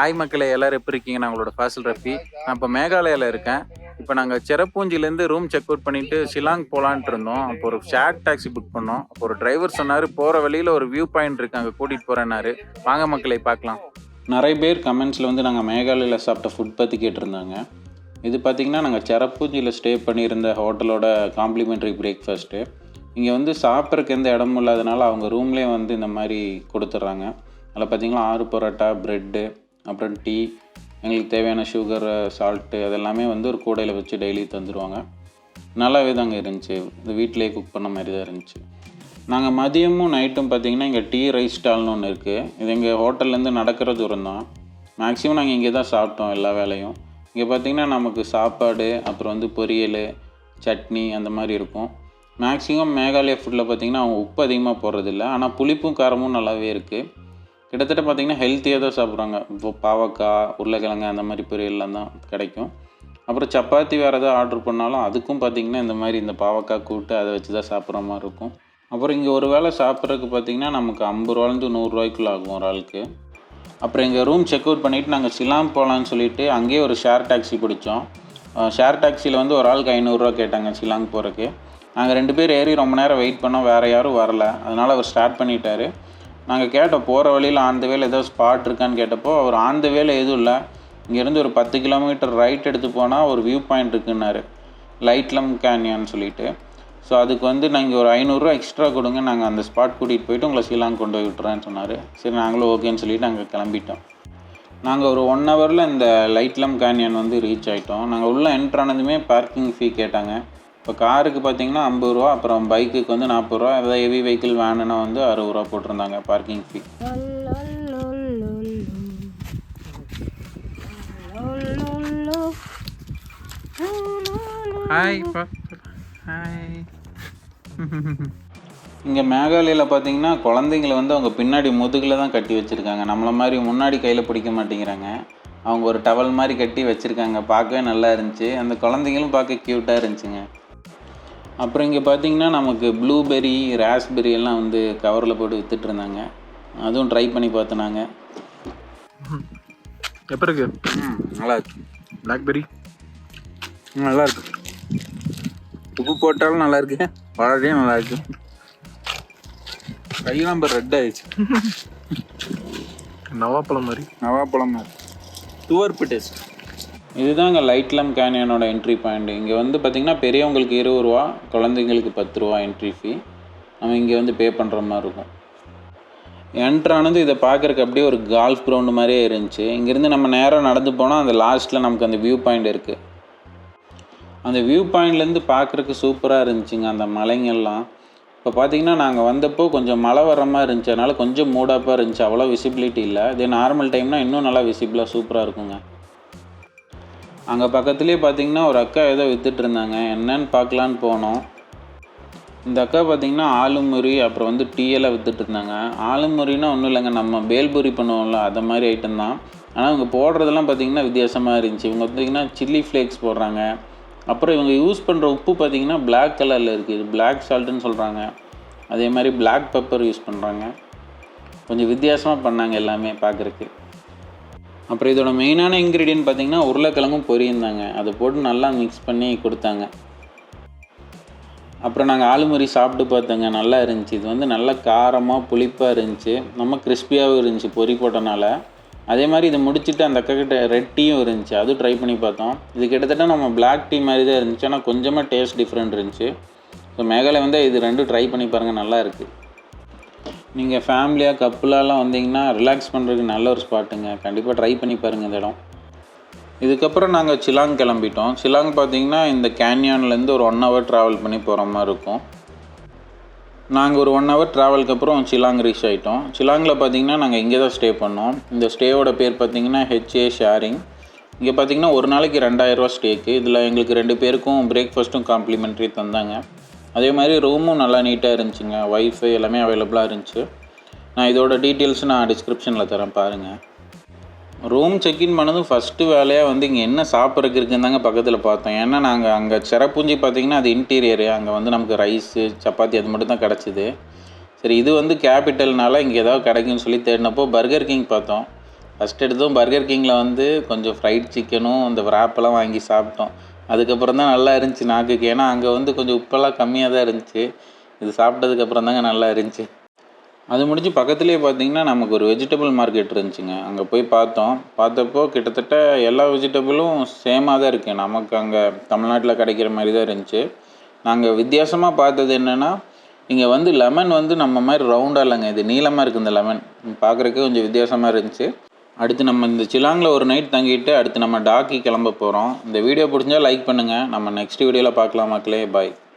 Hi மக்களே, எல்லாரும் எப்படி இருக்கீங்க? நான் உங்களோட ஃபாசில் ரஃபி. நான் இப்போ மேகாலயாவில் இருக்கேன். இப்போ நாங்கள் செரப்பூஞ்சிலேருந்து ரூம் செக் அவுட் பண்ணிவிட்டு ஷிலாங் போகலான்ட்டு இருந்தோம். அப்போ ஒரு ஷேர் டாக்ஸி புக் பண்ணோம். அப்போ ஒரு டிரைவர் சொன்னார், போகிற வழியில் ஒரு வியூ பாயிண்ட் இருக்குது, அங்கே கூட்டிகிட்டு போகிறேன்னாரு. வாங்க மக்களை பார்க்கலாம். நிறைய பேர் கமெண்ட்ஸில் வந்து நாங்கள் மேகாலயாவில் சாப்பிட்ட ஃபுட் பற்றி கேட்டிருந்தாங்க. இது பார்த்திங்கன்னா நாங்கள் செரப்பூஞ்சியில் ஸ்டே பண்ணியிருந்த ஹோட்டலோட காம்ப்ளிமெண்ட்ரி பிரேக்ஃபாஸ்ட்டு. இங்கே வந்து சாப்பிட்றதுக்கு எந்த இடமும் இல்லாதனால அவங்க ரூம்லேயே வந்து இந்த மாதிரி கொடுத்துட்றாங்க. அதில் பார்த்திங்கன்னா 6 பரோட்டா, ப்ரெட்டு, அப்புறம் டீ, எங்களுக்கு தேவையான சுகர், சால்ட்டு அதெல்லாமே வந்து ஒரு கூடையில் வச்சு டெய்லி தந்துடுவாங்க. நல்லாவே தாங்க இருந்துச்சு. இந்த வீட்டிலேயே குக் பண்ண மாதிரி தான் இருந்துச்சு. நாங்கள் மதியமும் நைட்டும் பார்த்திங்கன்னா இங்கே டீ ரைஸ் ஸ்டால்னு ஒன்று இருக்குது. இது எங்கள் ஹோட்டல்லேருந்து நடக்கிற தூரம் தான். மேக்ஸிமம் நாங்கள் இங்கே தான் சாப்பிட்டோம் எல்லா வேலையும். இங்கே பார்த்திங்கன்னா நமக்கு சாப்பாடு, அப்புறம் வந்து பொரியல், சட்னி அந்த மாதிரி இருக்கும். மேக்ஸிமம் மேகாலயா ஃபுட்டில் பார்த்திங்கன்னா அவங்க உப்பு அதிகமாக போடுறதில்ல, ஆனால் புளிப்பும் காரமும் நல்லாவே இருக்குது. கிட்டத்தட்ட பார்த்திங்கன்னா ஹெல்த்தியாக தான் சாப்பிட்றாங்க. இப்போ பாவக்காய், உருளைக்கிழங்கு அந்த மாதிரி பொரியல்லாம் தான் கிடைக்கும். அப்புறம் சப்பாத்தி வேறு எதாவது ஆர்டர் பண்ணாலும் அதுக்கும் பார்த்திங்கன்னா இந்த மாதிரி இந்த பாவக்காய் கூட்டு அதை வச்சு தான் சாப்பிட்ற மாதிரி இருக்கும். அப்புறம் இங்கே ஒரு வேளை சாப்பிட்றதுக்கு பார்த்திங்கன்னா நமக்கு 50 ரூபாலேருந்து 100 ரூபாய்க்குள்ள ஆகும் ஒரு ஆளுக்கு. அப்புறம் எங்கள் ரூம் செக் அவுட் பண்ணிவிட்டு நாங்கள் ஷிலாங் போகலான்னு சொல்லிவிட்டு அங்கேயே ஒரு ஷேர் டாக்ஸி பிடிச்சோம். ஷேர் டாக்ஸியில் வந்து ஒரு ஆளுக்கு 500 ரூபா கேட்டாங்க ஷிலாங் போகிறதுக்கு. நாங்கள் 2 பேர் ஏறி ரொம்ப நேரம் வெயிட் பண்ணோம், வேறு யாரும் வரல. அதனால் அவர் ஸ்டார்ட் பண்ணிட்டார். நாங்கள் கேட்டோம், போகிற வழியில் ஆன் த வேல ஏதோ ஸ்பாட் இருக்கான்னு கேட்டப்போ, அவர் ஆன் த வேல எதுவும் இல்லை, இங்கேருந்து ஒரு 10 கிலோமீட்டர் ரைட் எடுத்து போனால் ஒரு வியூ பாயிண்ட் இருக்குன்னாரு, லைட்லம் கேன்யான்னு சொல்லிட்டு. ஸோ அதுக்கு வந்து நாங்கள் ஒரு 500 ரூபா எக்ஸ்ட்ரா கொடுங்க, நாங்கள் அந்த ஸ்பாட் கூட்டிகிட்டு போயிட்டு உங்களை ஷிலாங் கொண்டு போய் விட்டுறேன்னு சொன்னார். சரி, நாங்களும் ஓகேன்னு சொல்லிவிட்டு நாங்கள் கிளம்பிட்டோம். நாங்கள் ஒரு 1 ஹவரில் இந்த லைட்லம் கேன்யான் வந்து ரீச் ஆகிட்டோம். நாங்கள் உள்ளே என்ட்ரு ஆனதுமே பார்க்கிங் ஃபீ கேட்டாங்க. இப்போ காருக்கு பார்த்திங்கன்னா 50 ரூபா, அப்புறம் பைக்குக்கு வந்து 40 ரூபா, அதாவது ஹெவி வெஹிக்கிள் வேனுன்னா வந்து 60 ரூபா போட்டிருந்தாங்க பார்க்கிங் ஃபீ. இங்கே மேகாலயாவில் பார்த்திங்கன்னா குழந்தைங்களை வந்து அவங்க பின்னாடி முதுகில் தான் கட்டி வச்சுருக்காங்க. நம்மளை மாதிரி முன்னாடி கையில் பிடிக்க மாட்டேங்கிறாங்க. அவங்க ஒரு டவல் மாதிரி கட்டி வச்சுருக்காங்க. பார்க்கவே நல்லா இருந்துச்சு. அந்த குழந்தைங்களும் பார்க்க க்யூட்டாக இருந்துச்சுங்க. அப்புறம் இங்கே பார்த்திங்கன்னா நமக்கு ப்ளூபெர்ரி, ராஸ்பெர்ரி எல்லாம் வந்து கவரில் போட்டு விற்றுட்ருந்தாங்க. அதுவும் ட்ரை பண்ணி பார்த்தோம் நாங்கள். எப்போ இருக்கு? நல்லா இருக்கு. பிளாக்பெர்ரி நல்லா இருக்கு. உப்பு போட்டாலும் நல்லா இருக்கு, வாழையும் நல்லா இருக்கு. கையெல்லாம் ரெட் ஆயிடுச்சு. நவாப்பழம் மாதிரி. துவர்ப்பு டேஸ்ட். இதுதாங்க லைட்லம் கேன்யானோட என்ட்ரி பாயிண்ட். இங்கே வந்து பார்த்திங்கன்னா பெரியவங்களுக்கு 20 ரூபா, குழந்தைங்களுக்கு 10 ரூபா என்ட்ரி ஃபீ. நம்ம இங்கே வந்து பே பண்ணுற மாதிரி இருக்கும். என்ட்ரானது இதை பார்க்குறக்கு அப்படியே ஒரு கால்ஃப் கிரவுண்டு மாதிரியே இருந்துச்சு. இங்கேருந்து நம்ம நேராக நடந்து போனால் அந்த லாஸ்ட்டில் நமக்கு அந்த வியூ பாயிண்ட் இருக்குது. அந்த வியூ பாயிண்ட்லேருந்து பார்க்குறக்கு சூப்பராக இருந்துச்சுங்க அந்த மலைங்கள்லாம். இப்போ பார்த்திங்கன்னா நாங்கள் வந்தப்போ கொஞ்சம் மழை வர மாதிரி இருந்துச்சு, அதனால் கொஞ்சம் மூடாப்பாக இருந்துச்சு, அவ்வளோ விசிபிலிட்டி இல்லை. இதே நார்மல் டைம்னால் இன்னும் நல்லா விசிபிளாக சூப்பராக இருக்குங்க. அங்கே பக்கத்துலேயே பார்த்திங்கன்னா ஒரு அக்கா ஏதோ விற்றுட்டு இருந்தாங்க. என்னன்னு பார்க்கலான்னு போனோம். இந்த அக்கா பார்த்திங்கன்னா ஆலுமுரி, அப்புறம் வந்து டீ எல்லாம் விற்றுட்டு இருந்தாங்க. ஆலுமுரின்னா ஒன்றும் இல்லைங்க, நம்ம பேல்பூரி பண்ணுவோம்ல அது மாதிரி ஐட்டம் தான். ஆனால் இவங்க போடுறதெல்லாம் பார்த்திங்கன்னா வித்தியாசமாக இருந்துச்சு. இவங்க பார்த்திங்கன்னா சில்லி ஃப்ளேக்ஸ் போடுறாங்க. அப்புறம் இவங்க யூஸ் பண்ணுற உப்பு பார்த்திங்கன்னா பிளாக் கலரில் இருக்குது, இது பிளாக் சால்ட்டுன்னு சொல்கிறாங்க. அதே மாதிரி பிளாக் பெப்பர் யூஸ் பண்ணுறாங்க. கொஞ்சம் வித்தியாசமாக பண்ணாங்க எல்லாமே பார்க்குறக்கு. அப்புறம் இதோட மெயினான இன்க்ரீடியன்ட் பார்த்திங்கன்னா உருளைக்கிழங்கும் பொரியிருந்தாங்க. அதை போட்டு நல்லா மிக்ஸ் பண்ணி கொடுத்தாங்க. அப்புறம் நாங்கள் ஆலுமுரி சாப்பிட்டு பார்த்தோங்க, நல்லா இருந்துச்சு. இது வந்து நல்லா காரமாக புளிப்பாக இருந்துச்சு, நம்ம கிறிஸ்பியாகவும் இருந்துச்சு பொரி போட்டனால. அதே மாதிரி இதை முடிச்சுட்டு அந்த அக்காக்கிட்ட ரெட் டீயும் இருந்துச்சு, அதுவும் ட்ரை பண்ணி பார்த்தோம். இது கிட்டத்தட்ட நம்ம பிளாக் டீ மாதிரி தான் இருந்துச்சு, ஆனால் கொஞ்சமாக டேஸ்ட் டிஃப்ரெண்ட் இருந்துச்சு. ஸோ மேகாலயா வந்து இது 2 ட்ரை பண்ணி பாருங்கள், நல்லா இருக்குது. நீங்கள் ஃபேமிலியாக கப்புலாலாம் வந்தீங்கன்னா ரிலாக்ஸ் பண்ணுறதுக்கு நல்ல ஒரு ஸ்பாட்டுங்க. கண்டிப்பாக ட்ரை பண்ணி பாருங்கள் இந்த இடம். இதுக்கப்புறம் நாங்கள் ஷிலாங் கிளம்பிட்டோம். ஷிலாங் பார்த்திங்கன்னா இந்த கேன்யான்லேருந்து ஒரு 1 ஹவர் ட்ராவல் பண்ணி போகிற மாதிரி இருக்கும். நாங்கள் ஒரு 1 ஹவர் ட்ராவலுக்கு அப்புறம் ஷிலாங் ரீச் ஆகிட்டோம். ஷிலாங்கில் பார்த்திங்கன்னா நாங்கள் இங்கே தான் ஸ்டே பண்ணோம். இந்த ஸ்டேவோட பேர் பார்த்திங்கன்னா HA ஷேரிங். இங்கே பார்த்திங்கன்னா ஒரு நாளைக்கு 2000 ரூபா ஸ்டேக்கு. இதில் எங்களுக்கு 2 பேருக்கும் பிரேக்ஃபாஸ்ட்டும் காம்ப்ளிமெண்ட்ரி தந்தாங்க. அதே மாதிரி ரூமும் நல்லா நீட்டாக இருந்துச்சுங்க. வைஃபை எல்லாமே அவைலபிளாக இருந்துச்சு. நான் இதோட டீட்டெயில்ஸ் நான் டிஸ்கிரிப்ஷனில் தரேன் பாருங்கள். ரூம் செக்இன் பண்ணதும் ஃபஸ்ட்டு வேலையாக வந்து இங்கே என்ன சாப்பிட்றதுக்கு இருக்குன்னு தாங்க பக்கத்தில் பார்த்தோம். ஏன்னா நாங்கள் அங்கே செரப்பூஞ்சி பார்த்திங்கன்னா அது இன்டீரியரு, அங்கே வந்து நமக்கு ரைஸு, சப்பாத்தி அது மட்டும் தான் கிடச்சிது. சரி, இது வந்து கேபிட்டல்னால இங்கே ஏதாவது கிடைக்குன்னு சொல்லி தேடினப்போ பர்கர் கிங் பார்த்தோம். ஃபஸ்ட் எடுத்ததும் பர்கர் கிங்கில் வந்து கொஞ்சம் ஃப்ரைட் சிக்கனும் இந்த wrap-எல்லாம் வாங்கி சாப்பிட்டோம். அதுக்கப்புறம் தான் நல்லா இருந்துச்சு நாக்குக்கு. ஏன்னா அங்கே வந்து கொஞ்சம் உப்பெல்லாம் கம்மியாக தான் இருந்துச்சு. இது சாப்பிட்டதுக்கப்புறம் தாங்க நல்லா இருந்துச்சு. அது முடிஞ்சு பக்கத்துலேயே பார்த்தீங்கன்னா நமக்கு ஒரு வெஜிடபிள் மார்க்கெட் இருந்துச்சுங்க. அங்கே போய் பார்த்தோம். பார்த்தப்போ கிட்டத்தட்ட எல்லா வெஜிடபிளும் சேமாக தான் இருக்குது. நமக்கு அங்கே தமிழ்நாட்டில் கிடைக்கிற மாதிரி தான் இருந்துச்சு. நாங்கள் வித்தியாசமாக பார்த்தது என்னென்னா, இங்கே வந்து லெமன் வந்து நம்ம மாதிரி ரவுண்டாக இல்லைங்க, இது நீளமாக இருக்குது இந்த லெமன். பார்க்குறதுக்கு கொஞ்சம் வித்தியாசமாக இருந்துச்சு. அடுத்து நம்ம இந்த சிலாங்கில் ஒரு நைட் தங்கிட்டு அடுத்து நம்ம டாக்கி கிளம்ப போகிறோம். இந்த வீடியோ பிடிச்சா லைக் பண்ணுங்கள். நம்ம நெக்ஸ்ட் வீடியோவில் பார்க்கலாம் மக்களே. பாய்.